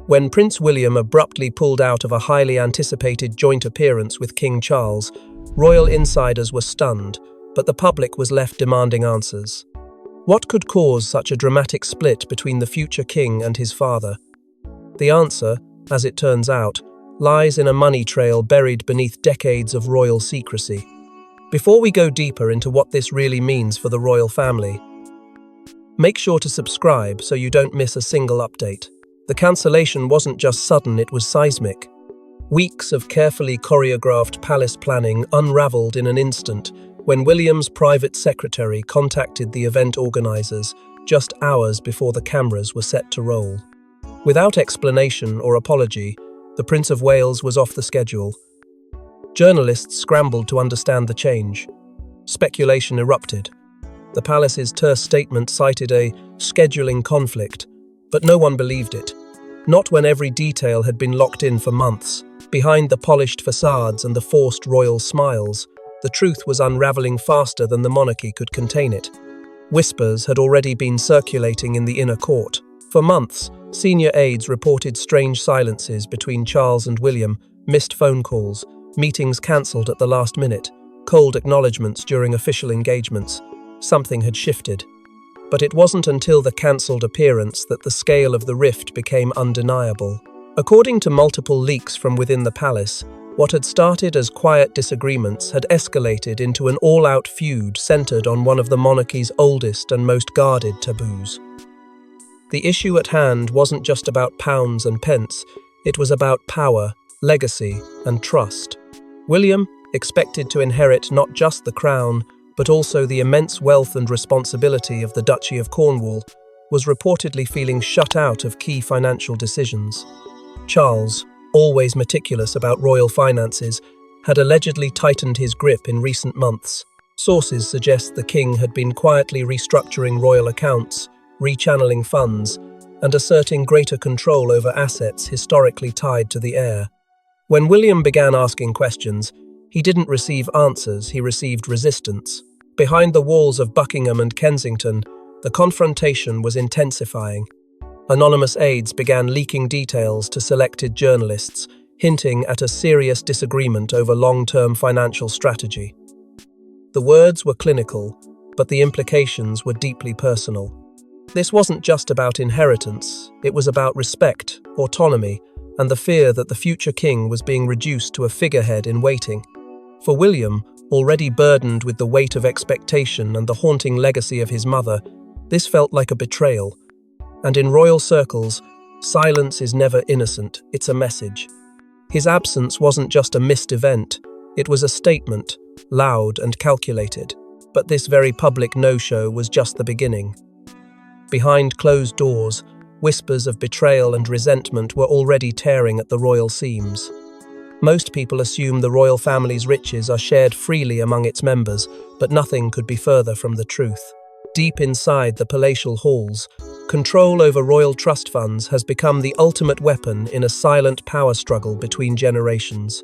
When Prince William abruptly pulled out of a highly anticipated joint appearance with King Charles, royal insiders were stunned, but the public was left demanding answers. What could cause such a dramatic split between the future king and his father? The answer, as it turns out, lies in a money trail buried beneath decades of royal secrecy. Before we go deeper into what this really means for the royal family, make sure to subscribe so you don't miss a single update. The cancellation wasn't just sudden, it was seismic. Weeks of carefully choreographed palace planning unraveled in an instant when William's private secretary contacted the event organizers just hours before the cameras were set to roll. Without explanation or apology, the Prince of Wales was off the schedule. Journalists scrambled to understand the change. Speculation erupted. The palace's terse statement cited a scheduling conflict, but no one believed it. Not when every detail had been locked in for months. Behind the polished facades and the forced royal smiles, the truth was unraveling faster than the monarchy could contain it. Whispers had already been circulating in the inner court. For months, senior aides reported strange silences between Charles and William, missed phone calls, meetings cancelled at the last minute, cold acknowledgements during official engagements. Something had shifted. But it wasn't until the cancelled appearance that the scale of the rift became undeniable. According to multiple leaks from within the palace, what had started as quiet disagreements had escalated into an all-out feud centered on one of the monarchy's oldest and most guarded taboos. The issue at hand wasn't just about pounds and pence, it was about power, legacy, and trust. William, expected to inherit not just the crown, but also the immense wealth and responsibility of the Duchy of Cornwall, was reportedly feeling shut out of key financial decisions. Charles, always meticulous about royal finances, had allegedly tightened his grip in recent months. Sources suggest the king had been quietly restructuring royal accounts, rechanneling funds, and asserting greater control over assets historically tied to the heir. When William began asking questions, he didn't receive answers, he received resistance. Behind the walls of Buckingham and Kensington, the confrontation was intensifying. Anonymous aides began leaking details to selected journalists, hinting at a serious disagreement over long-term financial strategy. The words were clinical, but the implications were deeply personal. This wasn't just about inheritance, it was about respect, autonomy, and the fear that the future king was being reduced to a figurehead in waiting. For William, already burdened with the weight of expectation and the haunting legacy of his mother, this felt like a betrayal. And in royal circles, silence is never innocent, it's a message. His absence wasn't just a missed event, it was a statement, loud and calculated. But this very public no-show was just the beginning. Behind closed doors, whispers of betrayal and resentment were already tearing at the royal seams. Most people assume the royal family's riches are shared freely among its members, but nothing could be further from the truth. Deep inside the palatial halls, control over royal trust funds has become the ultimate weapon in a silent power struggle between generations.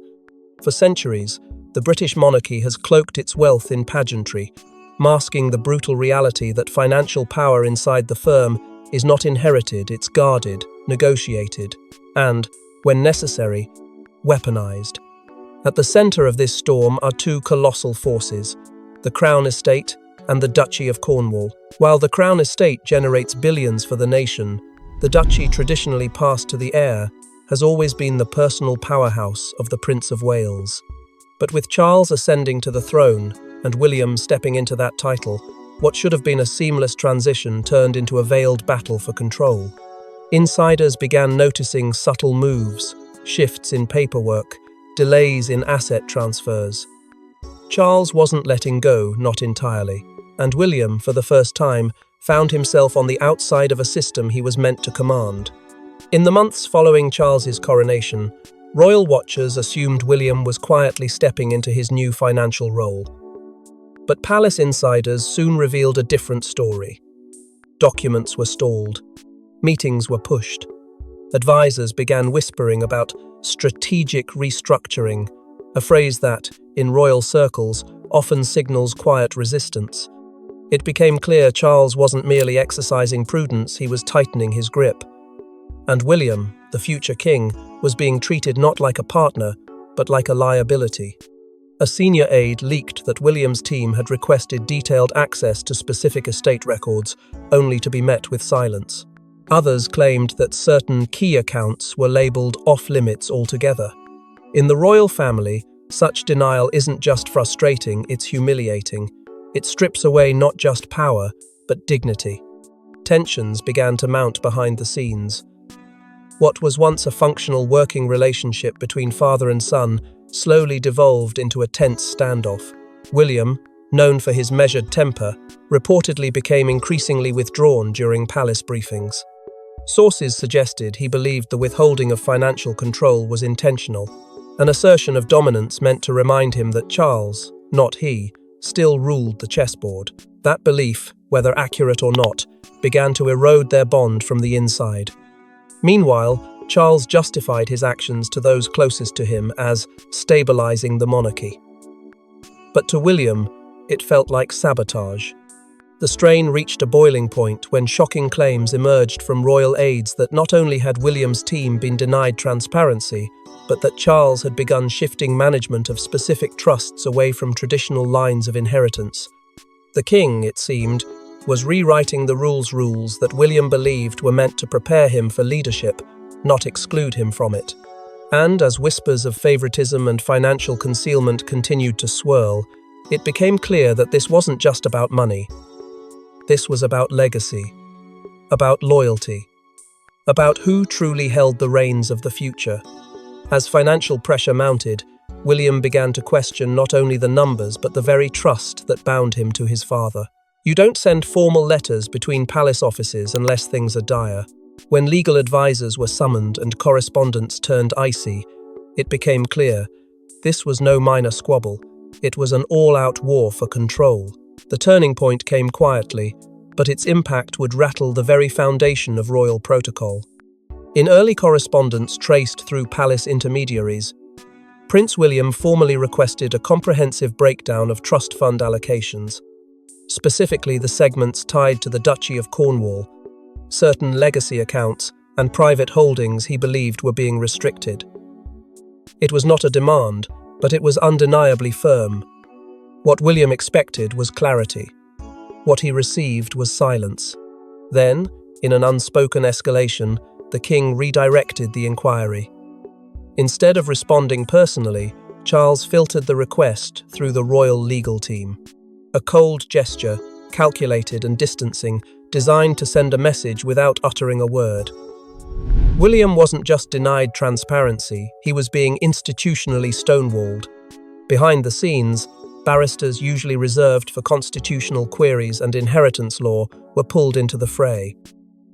For centuries, the British monarchy has cloaked its wealth in pageantry, masking the brutal reality that financial power inside the firm is not inherited, it's guarded, negotiated, and, when necessary, weaponized. At the center of this storm are two colossal forces, the Crown Estate and the Duchy of Cornwall. While the Crown Estate generates billions for the nation, the Duchy, traditionally passed to the heir, has always been the personal powerhouse of the Prince of Wales. But with Charles ascending to the throne and William stepping into that title, what should have been a seamless transition turned into a veiled battle for control. Insiders began noticing subtle moves, shifts in paperwork, delays in asset transfers. Charles wasn't letting go, not entirely, and William, for the first time, found himself on the outside of a system he was meant to command. In the months following Charles's coronation, royal watchers assumed William was quietly stepping into his new financial role. But palace insiders soon revealed a different story. Documents were stalled. Meetings were pushed. Advisors began whispering about strategic restructuring, a phrase that, in royal circles, often signals quiet resistance. It became clear Charles wasn't merely exercising prudence, he was tightening his grip. And William, the future king, was being treated not like a partner, but like a liability. A senior aide leaked that William's team had requested detailed access to specific estate records, only to be met with silence. Others claimed that certain key accounts were labelled off-limits altogether. In the royal family, such denial isn't just frustrating, it's humiliating. It strips away not just power, but dignity. Tensions began to mount behind the scenes. What was once a functional working relationship between father and son slowly devolved into a tense standoff. William, known for his measured temper, reportedly became increasingly withdrawn during palace briefings. Sources suggested he believed the withholding of financial control was intentional, an assertion of dominance meant to remind him that Charles, not he, still ruled the chessboard. That belief, whether accurate or not, began to erode their bond from the inside. Meanwhile, Charles justified his actions to those closest to him as stabilizing the monarchy. But to William, it felt like sabotage. The strain reached a boiling point when shocking claims emerged from royal aides that not only had William's team been denied transparency, but that Charles had begun shifting management of specific trusts away from traditional lines of inheritance. The king, it seemed, was rewriting the rules that William believed were meant to prepare him for leadership, not exclude him from it. And as whispers of favoritism and financial concealment continued to swirl, it became clear that this wasn't just about money. This was about legacy, about loyalty, about who truly held the reins of the future. As financial pressure mounted, William began to question not only the numbers but the very trust that bound him to his father. You don't send formal letters between palace offices unless things are dire. When legal advisors were summoned and correspondence turned icy, it became clear this was no minor squabble. It was an all-out war for control. The turning point came quietly, but its impact would rattle the very foundation of royal protocol. In early correspondence traced through palace intermediaries, Prince William formally requested a comprehensive breakdown of trust fund allocations, specifically the segments tied to the Duchy of Cornwall, certain legacy accounts, and private holdings he believed were being restricted. It was not a demand, but it was undeniably firm. What William expected was clarity. What he received was silence. Then, in an unspoken escalation, the king redirected the inquiry. Instead of responding personally, Charles filtered the request through the royal legal team. A cold gesture, calculated and distancing, designed to send a message without uttering a word. William wasn't just denied transparency, he was being institutionally stonewalled. Behind the scenes, barristers usually reserved for constitutional queries and inheritance law were pulled into the fray.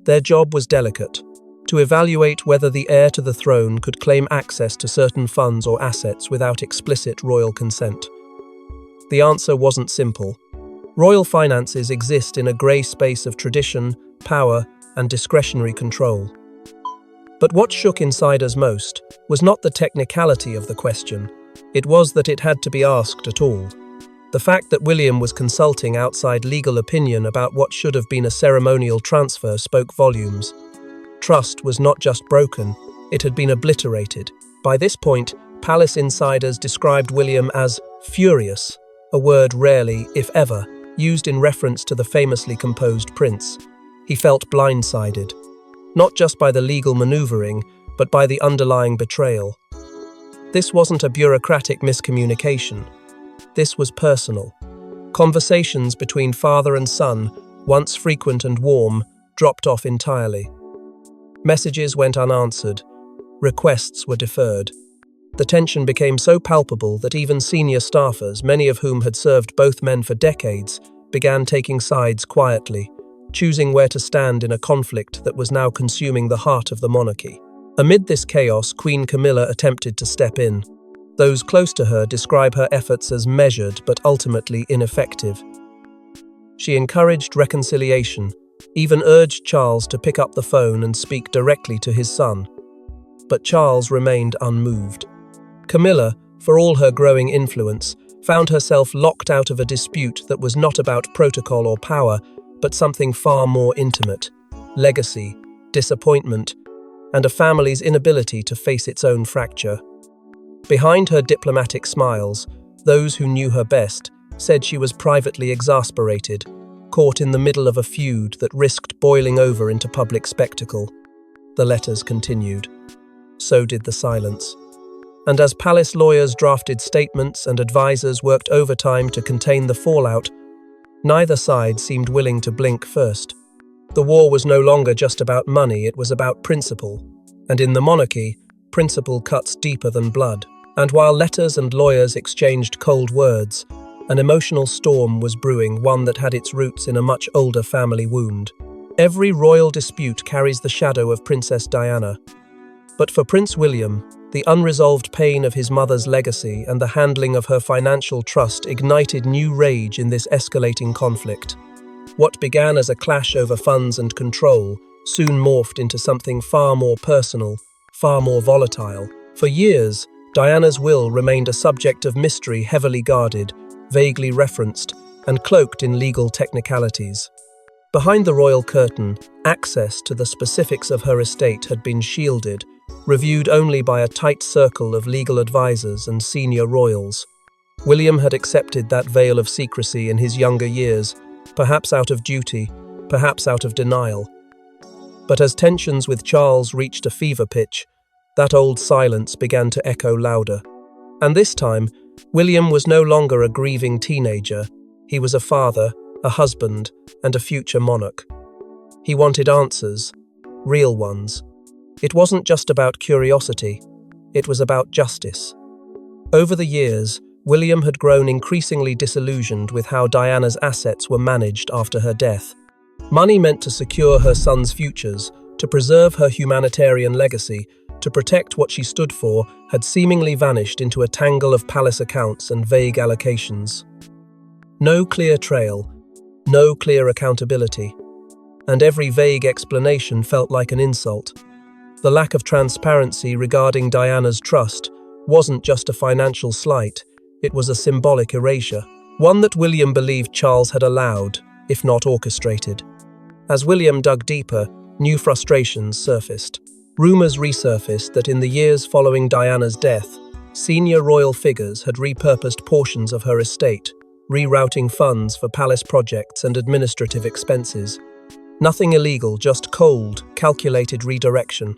Their job was delicate: to evaluate whether the heir to the throne could claim access to certain funds or assets without explicit royal consent. The answer wasn't simple. Royal finances exist in a grey space of tradition, power, and discretionary control. But what shook insiders most was not the technicality of the question. It was that it had to be asked at all. The fact that William was consulting outside legal opinion about what should have been a ceremonial transfer spoke volumes. Trust was not just broken, it had been obliterated. By this point, palace insiders described William as furious, a word rarely, if ever, used in reference to the famously composed prince. He felt blindsided, not just by the legal maneuvering, but by the underlying betrayal. This wasn't a bureaucratic miscommunication. This was personal. Conversations between father and son, once frequent and warm, dropped off entirely. Messages went unanswered. Requests were deferred. The tension became so palpable that even senior staffers, many of whom had served both men for decades, began taking sides quietly, choosing where to stand in a conflict that was now consuming the heart of the monarchy. Amid this chaos, Queen Camilla attempted to step in. Those close to her describe her efforts as measured but ultimately ineffective. She encouraged reconciliation, even urged Charles to pick up the phone and speak directly to his son. But Charles remained unmoved. Camilla, for all her growing influence, found herself locked out of a dispute that was not about protocol or power, but something far more intimate: legacy, disappointment, and a family's inability to face its own fracture. Behind her diplomatic smiles, those who knew her best said she was privately exasperated, caught in the middle of a feud that risked boiling over into public spectacle. The letters continued. So did the silence. And as palace lawyers drafted statements and advisors worked overtime to contain the fallout, neither side seemed willing to blink first. The war was no longer just about money, it was about principle. And in the monarchy, principle cuts deeper than blood. And while letters and lawyers exchanged cold words, an emotional storm was brewing, one that had its roots in a much older family wound. Every royal dispute carries the shadow of Princess Diana. But for Prince William, the unresolved pain of his mother's legacy and the handling of her financial trust ignited new rage in this escalating conflict. What began as a clash over funds and control soon morphed into something far more personal, far more volatile. For years, Diana's will remained a subject of mystery, heavily guarded, vaguely referenced, and cloaked in legal technicalities. Behind the royal curtain, access to the specifics of her estate had been shielded, reviewed only by a tight circle of legal advisors and senior royals. William had accepted that veil of secrecy in his younger years, perhaps out of duty, perhaps out of denial. But as tensions with Charles reached a fever pitch, that old silence began to echo louder. And this time, William was no longer a grieving teenager. He was a father, a husband, and a future monarch. He wanted answers, real ones. It wasn't just about curiosity, it was about justice. Over the years, William had grown increasingly disillusioned with how Diana's assets were managed after her death. Money meant to secure her sons' futures, to preserve her humanitarian legacy, to protect what she stood for, had seemingly vanished into a tangle of palace accounts and vague allocations. No clear trail, no clear accountability, and every vague explanation felt like an insult. The lack of transparency regarding Diana's trust wasn't just a financial slight, it was a symbolic erasure, one that William believed Charles had allowed, if not orchestrated. As William dug deeper, new frustrations surfaced. Rumours resurfaced that in the years following Diana's death, senior royal figures had repurposed portions of her estate, rerouting funds for palace projects and administrative expenses. Nothing illegal, just cold, calculated redirection.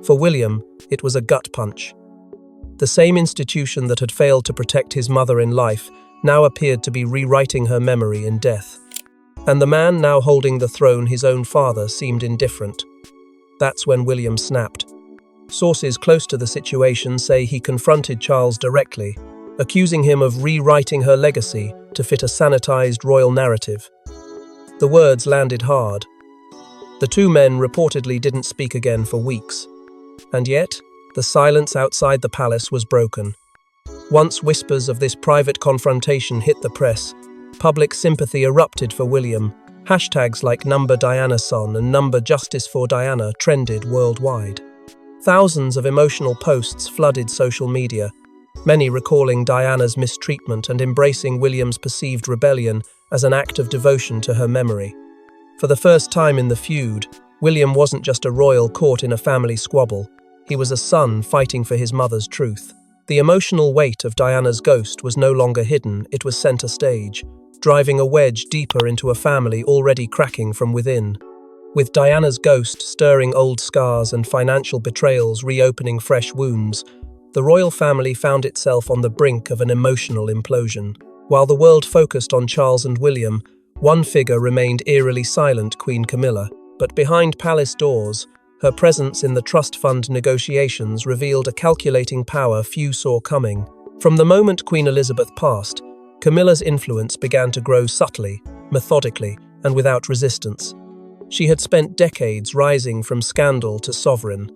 For William, it was a gut punch. The same institution that had failed to protect his mother in life now appeared to be rewriting her memory in death. And the man now holding the throne, his own father, seemed indifferent. That's when William snapped. Sources close to the situation say he confronted Charles directly, accusing him of rewriting her legacy to fit a sanitized royal narrative. The words landed hard. The two men reportedly didn't speak again for weeks. And yet, the silence outside the palace was broken. Once whispers of this private confrontation hit the press, public sympathy erupted for William. Hashtags like Number Diana Son and Number Justice for Diana trended worldwide. Thousands of emotional posts flooded social media, many recalling Diana's mistreatment and embracing William's perceived rebellion as an act of devotion to her memory. For the first time in the feud, William wasn't just a royal caught in a family squabble, he was a son fighting for his mother's truth. The emotional weight of Diana's ghost was no longer hidden, it was center stage, driving a wedge deeper into a family already cracking from within. With Diana's ghost stirring old scars and financial betrayals reopening fresh wounds, the royal family found itself on the brink of an emotional implosion. While the world focused on Charles and William, one figure remained eerily silent, Queen Camilla. But behind palace doors, her presence in the trust fund negotiations revealed a calculating power few saw coming. From the moment Queen Elizabeth passed, Camilla's influence began to grow subtly, methodically, and without resistance. She had spent decades rising from scandal to sovereign,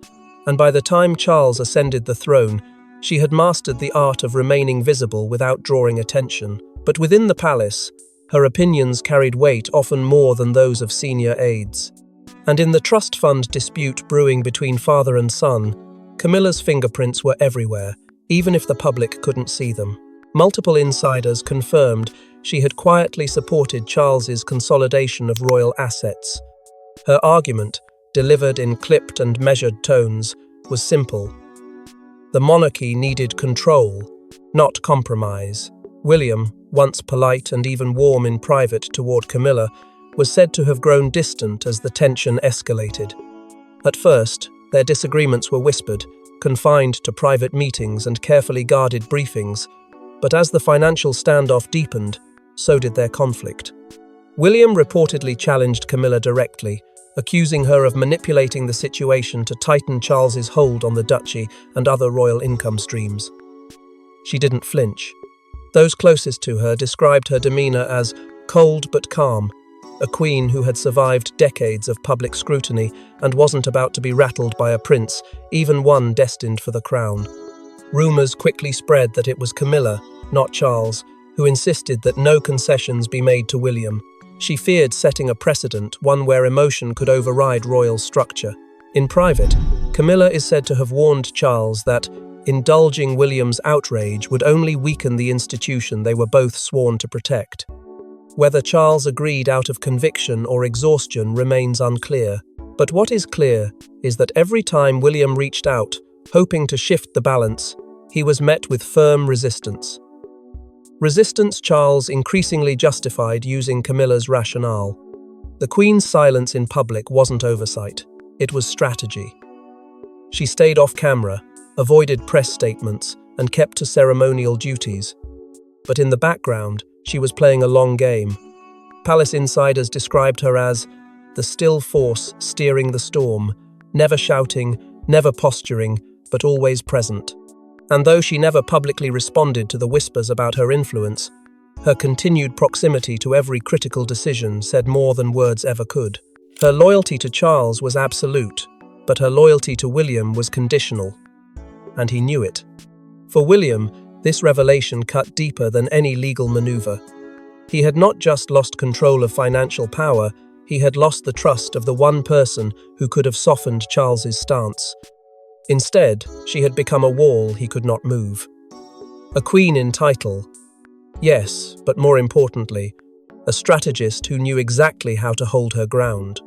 and by the time Charles ascended the throne, she had mastered the art of remaining visible without drawing attention. But within the palace, her opinions carried weight often more than those of senior aides. And in the trust fund dispute brewing between father and son, Camilla's fingerprints were everywhere, even if the public couldn't see them. Multiple insiders confirmed she had quietly supported Charles's consolidation of royal assets. Her argument, delivered in clipped and measured tones, was simple. The monarchy needed control, not compromise. William, once polite and even warm in private toward Camilla, was said to have grown distant as the tension escalated. At first, their disagreements were whispered, confined to private meetings and carefully guarded briefings, but as the financial standoff deepened, so did their conflict. William reportedly challenged Camilla directly, accusing her of manipulating the situation to tighten Charles's hold on the duchy and other royal income streams. She didn't flinch. Those closest to her described her demeanor as cold but calm, a queen who had survived decades of public scrutiny and wasn't about to be rattled by a prince, even one destined for the crown. Rumors quickly spread that it was Camilla, not Charles, who insisted that no concessions be made to William. She feared setting a precedent, one where emotion could override royal structure. In private, Camilla is said to have warned Charles that indulging William's outrage would only weaken the institution they were both sworn to protect. Whether Charles agreed out of conviction or exhaustion remains unclear, but what is clear is that every time William reached out, hoping to shift the balance, he was met with firm resistance. Resistance Charles increasingly justified using Camilla's rationale. The Queen's silence in public wasn't oversight, it was strategy. She stayed off camera, avoided press statements, and kept to ceremonial duties. But in the background, she was playing a long game. Palace insiders described her as the still force steering the storm, never shouting, never posturing, but always present. And though she never publicly responded to the whispers about her influence, her continued proximity to every critical decision said more than words ever could. Her loyalty to Charles was absolute, but her loyalty to William was conditional. And he knew it. For William, this revelation cut deeper than any legal maneuver. He had not just lost control of financial power, he had lost the trust of the one person who could have softened Charles's stance. Instead, she had become a wall he could not move. A queen in title. Yes, but more importantly, a strategist who knew exactly how to hold her ground.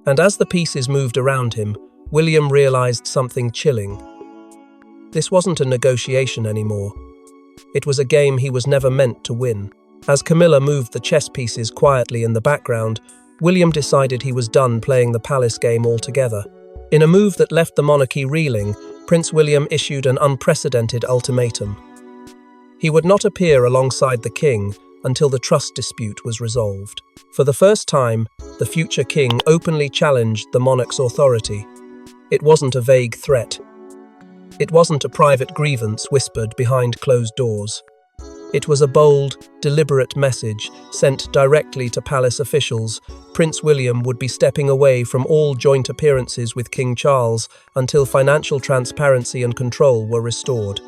And as the pieces moved around him, William realized something chilling. This wasn't a negotiation anymore. It was a game he was never meant to win. As Camilla moved the chess pieces quietly in the background, William decided he was done playing the palace game altogether. In a move that left the monarchy reeling, Prince William issued an unprecedented ultimatum. He would not appear alongside the king until the trust dispute was resolved. For the first time, the future king openly challenged the monarch's authority. It wasn't a vague threat. It wasn't a private grievance whispered behind closed doors. It was a bold, deliberate message sent directly to palace officials. Prince William would be stepping away from all joint appearances with King Charles until financial transparency and control were restored.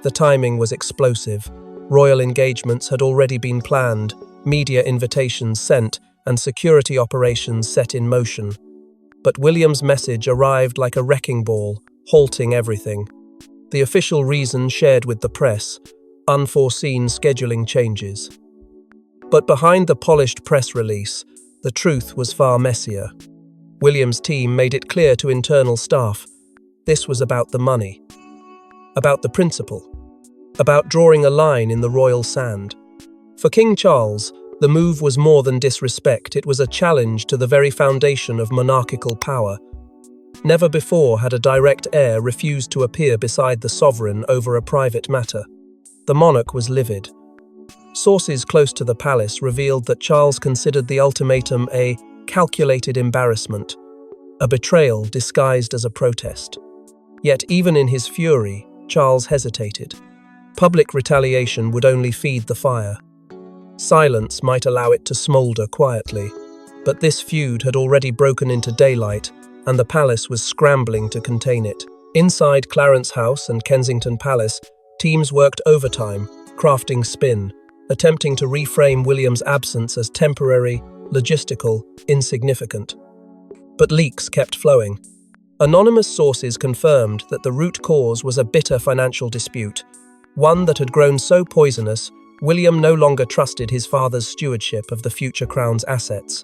The timing was explosive. Royal engagements had already been planned, media invitations sent, and security operations set in motion. But William's message arrived like a wrecking ball, halting everything. The official reason shared with the press: unforeseen scheduling changes. But behind the polished press release, the truth was far messier. William's team made it clear to internal staff. This was about the money, about the principle, about drawing a line in the royal sand. For King Charles, the move was more than disrespect, it was a challenge to the very foundation of monarchical power. Never before had a direct heir refused to appear beside the sovereign over a private matter. The monarch was livid. Sources close to the palace revealed that Charles considered the ultimatum a calculated embarrassment, a betrayal disguised as a protest. Yet even in his fury, Charles hesitated. Public retaliation would only feed the fire. Silence might allow it to smolder quietly, but this feud had already broken into daylight, and the palace was scrambling to contain it. Inside Clarence House and Kensington Palace, teams worked overtime, crafting spin, attempting to reframe William's absence as temporary, logistical, insignificant. But leaks kept flowing. Anonymous sources confirmed that the root cause was a bitter financial dispute, one that had grown so poisonous, William no longer trusted his father's stewardship of the future crown's assets.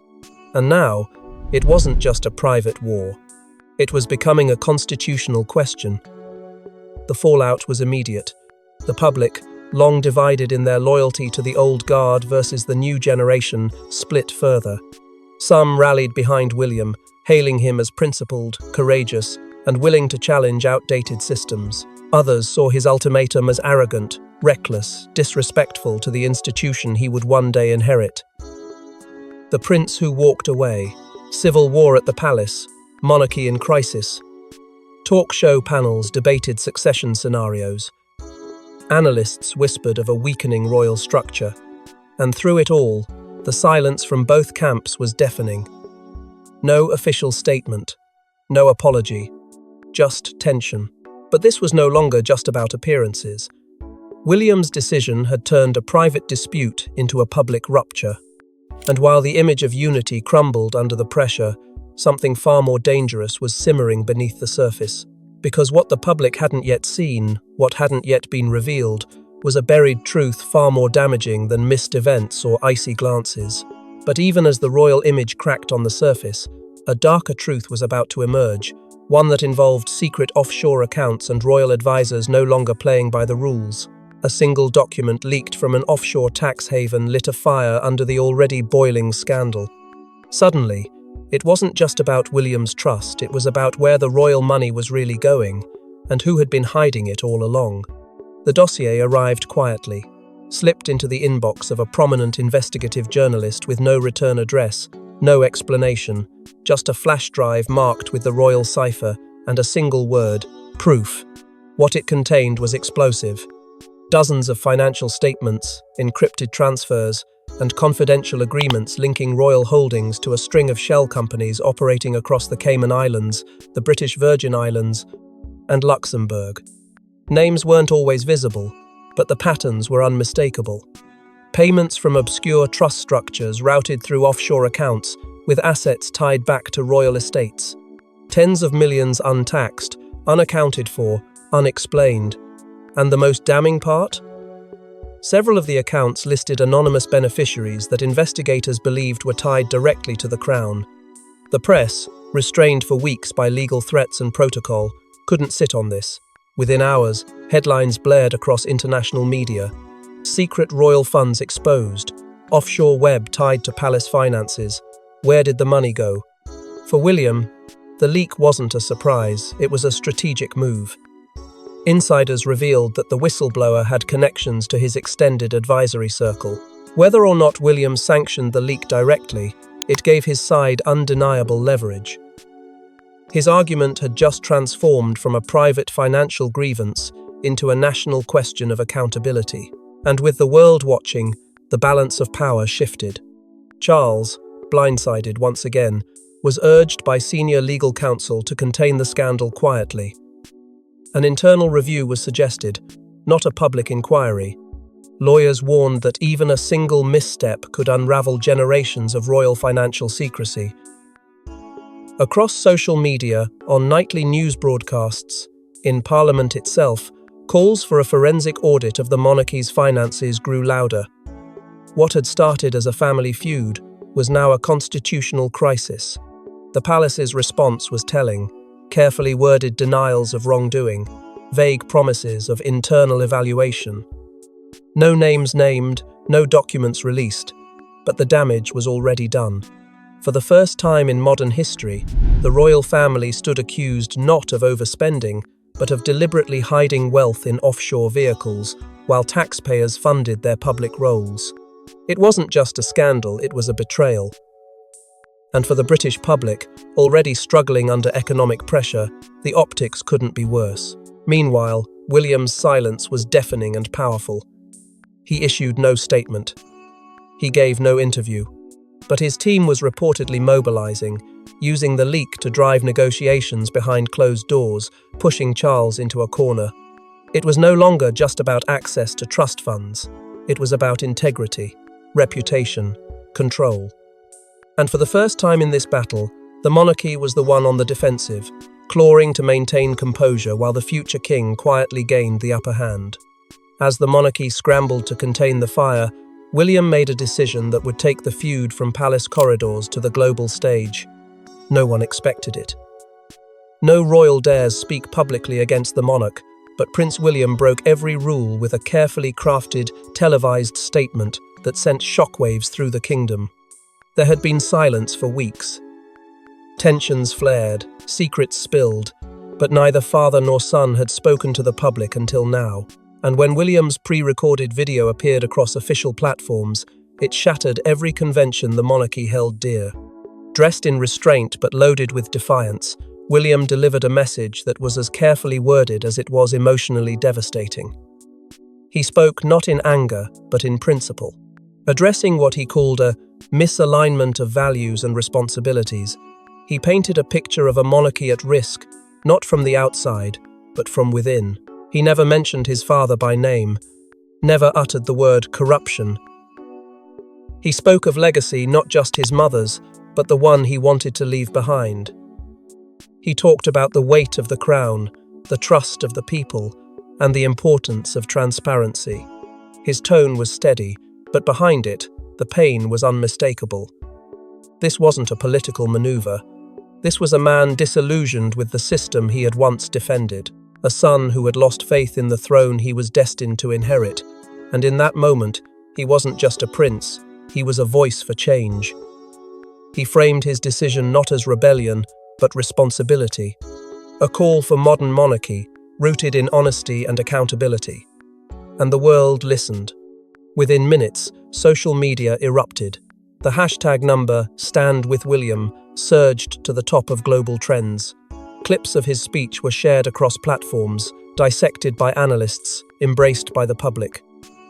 And now, It wasn't just a private war. It was becoming a constitutional question. The fallout was immediate. The public, long divided in their loyalty to the old guard versus the new generation, split further. Some rallied behind William, hailing him as principled, courageous, and willing to challenge outdated systems. Others saw his ultimatum as arrogant, reckless, disrespectful to the institution he would one day inherit. The prince who walked away, civil war at the palace, monarchy in crisis. Talk show panels debated succession scenarios. Analysts whispered of a weakening royal structure. And through it all, the silence from both camps was deafening. No official statement, no apology, just tension. But this was no longer just about appearances. William's decision had turned a private dispute into a public rupture. And while the image of unity crumbled under the pressure, something far more dangerous was simmering beneath the surface. Because what the public hadn't yet seen, what hadn't yet been revealed, was a buried truth far more damaging than missed events or icy glances. But even as the royal image cracked on the surface, a darker truth was about to emerge, one that involved secret offshore accounts and royal advisors no longer playing by the rules. A single document leaked from an offshore tax haven lit a fire under the already boiling scandal. Suddenly, it wasn't just about William's trust, it was about where the royal money was really going, and who had been hiding it all along. The dossier arrived quietly, slipped into the inbox of a prominent investigative journalist with no return address, no explanation, just a flash drive marked with the royal cipher and a single word, proof. What it contained was explosive. Dozens of financial statements, encrypted transfers, and confidential agreements linking royal holdings to a string of shell companies operating across the Cayman Islands, the British Virgin Islands, and Luxembourg. Names weren't always visible, but the patterns were unmistakable. Payments from obscure trust structures routed through offshore accounts, with assets tied back to royal estates. Tens of millions untaxed, unaccounted for, unexplained. And the most damning part? Several of the accounts listed anonymous beneficiaries that investigators believed were tied directly to the crown. The press, restrained for weeks by legal threats and protocol, couldn't sit on this. Within hours, headlines blared across international media. Secret royal funds exposed, offshore web tied to palace finances. Where did the money go? For William, the leak wasn't a surprise, it was a strategic move. Insiders revealed that the whistleblower had connections to his extended advisory circle. Whether or not William sanctioned the leak directly, it gave his side undeniable leverage. His argument had just transformed from a private financial grievance into a national question of accountability. And with the world watching, the balance of power shifted. Charles, blindsided once again, was urged by senior legal counsel to contain the scandal quietly. An internal review was suggested, not a public inquiry. Lawyers warned that even a single misstep could unravel generations of royal financial secrecy. Across social media, on nightly news broadcasts, in Parliament itself, calls for a forensic audit of the monarchy's finances grew louder. What had started as a family feud was now a constitutional crisis. The palace's response was telling. Carefully worded denials of wrongdoing, vague promises of internal evaluation. No names named, no documents released, but the damage was already done. For the first time in modern history, the royal family stood accused not of overspending, but of deliberately hiding wealth in offshore vehicles, while taxpayers funded their public roles. It wasn't just a scandal, it was a betrayal. And for the British public, already struggling under economic pressure, the optics couldn't be worse. Meanwhile, William's silence was deafening and powerful. He issued no statement. He gave no interview. But his team was reportedly mobilizing, using the leak to drive negotiations behind closed doors, pushing Charles into a corner. It was no longer just about access to trust funds. It was about integrity, reputation, control. And for the first time in this battle, the monarchy was the one on the defensive, clawing to maintain composure while the future king quietly gained the upper hand. As the monarchy scrambled to contain the fire, William made a decision that would take the feud from palace corridors to the global stage. No one expected it. No royal dares speak publicly against the monarch, but Prince William broke every rule with a carefully crafted, televised statement that sent shockwaves through the kingdom. There had been silence for weeks. Tensions flared, secrets spilled, but neither father nor son had spoken to the public until now. And when William's pre-recorded video appeared across official platforms, it shattered every convention the monarchy held dear. Dressed in restraint but loaded with defiance, William delivered a message that was as carefully worded as it was emotionally devastating. He spoke not in anger, but in principle. Addressing what he called a misalignment of values and responsibilities, he painted a picture of a monarchy at risk, not from the outside, but from within. He never mentioned his father by name, never uttered the word corruption. He spoke of legacy, not just his mother's, but the one he wanted to leave behind. He talked about the weight of the crown, the trust of the people, and the importance of transparency. His tone was steady, but behind it, the pain was unmistakable. This wasn't a political maneuver. This was a man disillusioned with the system he had once defended, a son who had lost faith in the throne he was destined to inherit. And in that moment, he wasn't just a prince, he was a voice for change. He framed his decision not as rebellion, but responsibility, a call for modern monarchy, rooted in honesty and accountability. And the world listened. Within minutes, social media erupted. The hashtag number #StandWithWilliam surged to the top of global trends. Clips of his speech were shared across platforms, dissected by analysts, embraced by the public.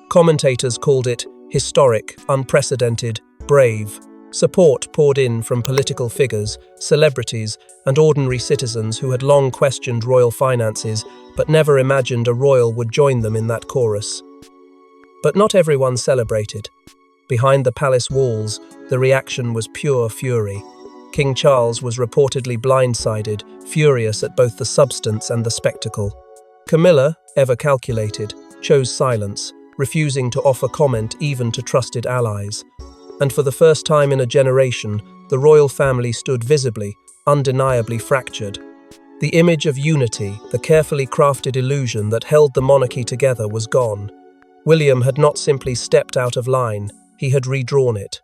Commentators called it historic, unprecedented, brave. Support poured in from political figures, celebrities, and ordinary citizens who had long questioned royal finances but never imagined a royal would join them in that chorus. But not everyone celebrated. Behind the palace walls, the reaction was pure fury. King Charles was reportedly blindsided, furious at both the substance and the spectacle. Camilla, ever calculated, chose silence, refusing to offer comment even to trusted allies. And for the first time in a generation, the royal family stood visibly, undeniably fractured. The image of unity, the carefully crafted illusion that held the monarchy together, was gone. William had not simply stepped out of line, he had redrawn it.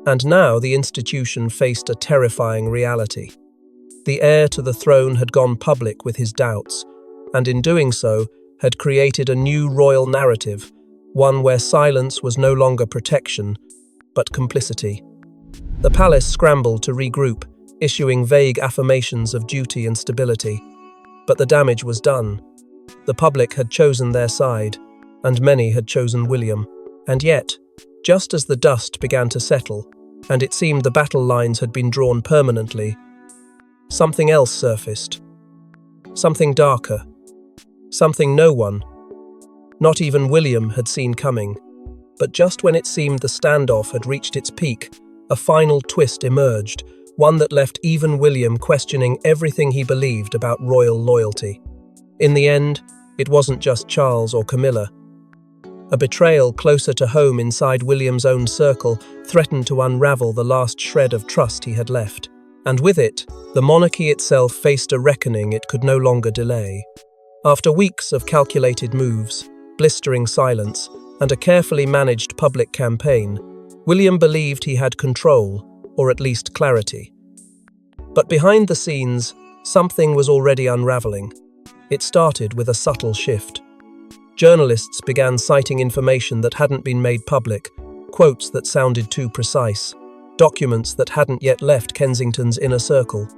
And now the institution faced a terrifying reality. The heir to the throne had gone public with his doubts, and in doing so, had created a new royal narrative, one where silence was no longer protection, but complicity. The palace scrambled to regroup, issuing vague affirmations of duty and stability. But the damage was done. The public had chosen their side, and many had chosen William. And yet, just as the dust began to settle, and it seemed the battle lines had been drawn permanently, something else surfaced. Something darker. Something no one, not even William, had seen coming. But just when it seemed the standoff had reached its peak, a final twist emerged, one that left even William questioning everything he believed about royal loyalty. In the end, it wasn't just Charles or Camilla. A betrayal closer to home inside William's own circle threatened to unravel the last shred of trust he had left. And with it, the monarchy itself faced a reckoning it could no longer delay. After weeks of calculated moves, blistering silence, and a carefully managed public campaign, William believed he had control, or at least clarity. But behind the scenes, something was already unraveling. It started with a subtle shift. Journalists began citing information that hadn't been made public, quotes that sounded too precise, documents that hadn't yet left Kensington's inner circle.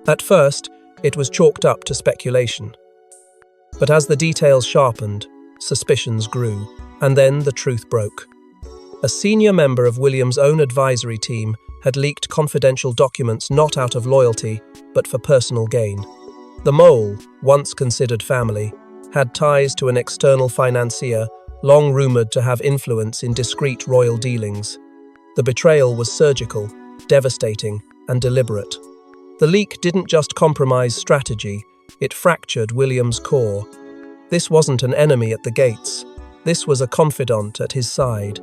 At first, it was chalked up to speculation. But as the details sharpened, suspicions grew. And then the truth broke. A senior member of William's own advisory team had leaked confidential documents not out of loyalty, but for personal gain. The mole, once considered family, had ties to an external financier, long rumoured to have influence in discreet royal dealings. The betrayal was surgical, devastating, and deliberate. The leak didn't just compromise strategy, it fractured William's core. This wasn't an enemy at the gates. This was a confidant at his side.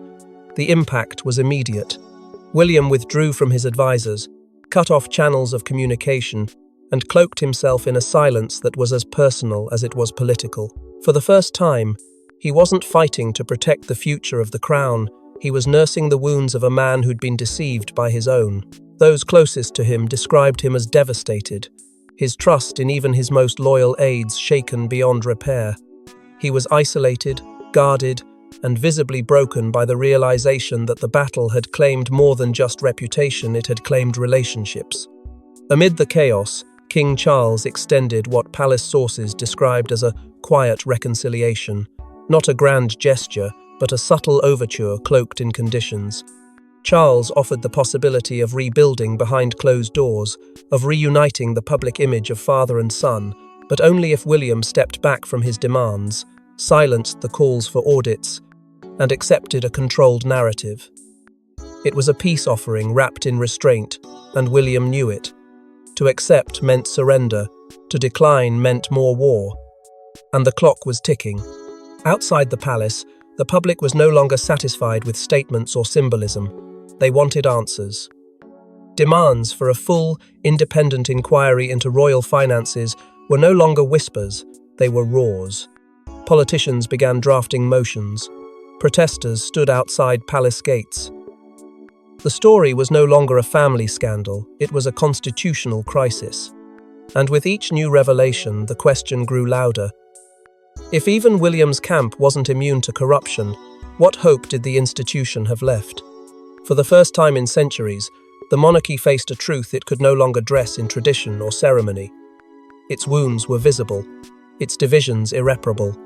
The impact was immediate. William withdrew from his advisors, cut off channels of communication, and cloaked himself in a silence that was as personal as it was political. For the first time, he wasn't fighting to protect the future of the crown, he was nursing the wounds of a man who'd been deceived by his own. Those closest to him described him as devastated, his trust in even his most loyal aides shaken beyond repair. He was isolated, guarded, and visibly broken by the realization that the battle had claimed more than just reputation, it had claimed relationships. Amid the chaos, King Charles extended what palace sources described as a quiet reconciliation, not a grand gesture, but a subtle overture cloaked in conditions. Charles offered the possibility of rebuilding behind closed doors, of reuniting the public image of father and son, but only if William stepped back from his demands, silenced the calls for audits, and accepted a controlled narrative. It was a peace offering wrapped in restraint, and William knew it. To accept meant surrender, to decline meant more war. And the clock was ticking. Outside the palace, the public was no longer satisfied with statements or symbolism. They wanted answers. Demands for a full, independent inquiry into royal finances were no longer whispers, they were roars. Politicians began drafting motions. Protesters stood outside palace gates. The story was no longer a family scandal, it was a constitutional crisis. And with each new revelation, the question grew louder. If even William's camp wasn't immune to corruption, what hope did the institution have left? For the first time in centuries, the monarchy faced a truth it could no longer dress in tradition or ceremony. Its wounds were visible, its divisions irreparable.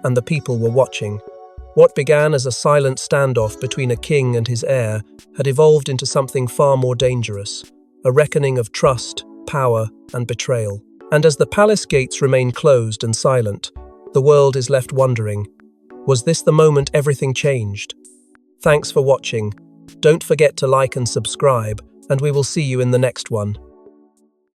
And the people were watching. What began as a silent standoff between a king and his heir had evolved into something far more dangerous, a reckoning of trust, power, and betrayal. And as the palace gates remain closed and silent, the world is left wondering, was this the moment everything changed? Thanks for watching. Don't forget to like and subscribe, and we will see you in the next one.